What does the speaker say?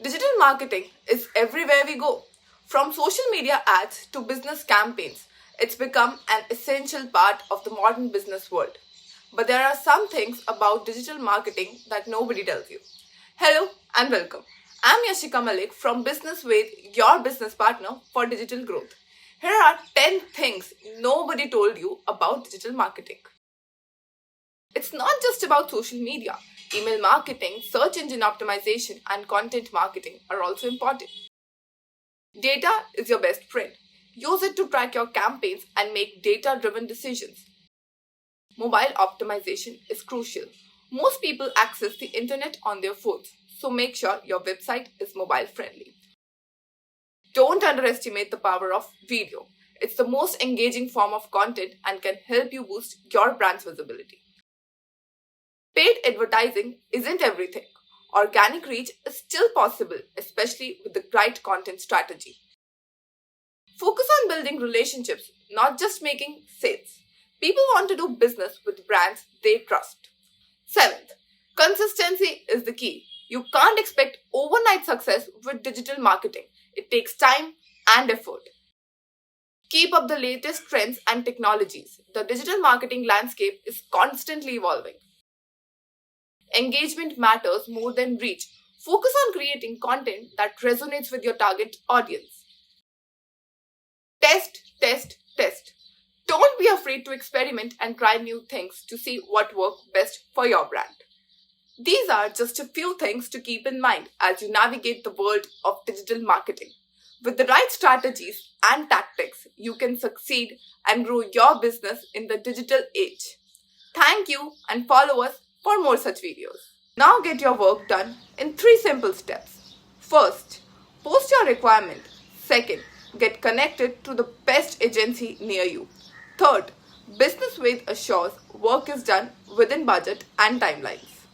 Digital marketing is everywhere we go. From social media ads to business campaigns, it's become an essential part of the modern business world. But there are some things about digital marketing that nobody tells you. Hello and welcome. I'm Yashika Malik from Business With, your business partner for digital growth. Here are 10 things nobody told you about digital marketing. It's not just about social media. Email marketing, search engine optimization, and content marketing are also important. Data is your best friend. Use it to track your campaigns and make data-driven decisions. Mobile optimization is crucial. Most people access the internet on their phones, so make sure your website is mobile friendly. Don't underestimate the power of video. It's the most engaging form of content and can help you boost your brand's visibility. Paid advertising isn't everything. Organic reach is still possible, especially with the right content strategy. Focus on building relationships, not just making sales. People want to do business with brands they trust. 7th, consistency is the key. You can't expect overnight success with digital marketing. It takes time and effort. Keep up the latest trends and technologies. The digital marketing landscape is constantly evolving. Engagement matters more than reach. Focus on creating content that resonates with your target audience. Test, test, test. Don't be afraid to experiment and try new things to see what works best for your brand. These are just a few things to keep in mind as you navigate the world of digital marketing. With the right strategies and tactics, you can succeed and grow your business in the digital age. Thank you and follow us for more such videos. Now get your work done in 3 simple steps. First, post your requirement. Second, get connected to the best agency near you. Third, Business With assures work is done within budget and timelines.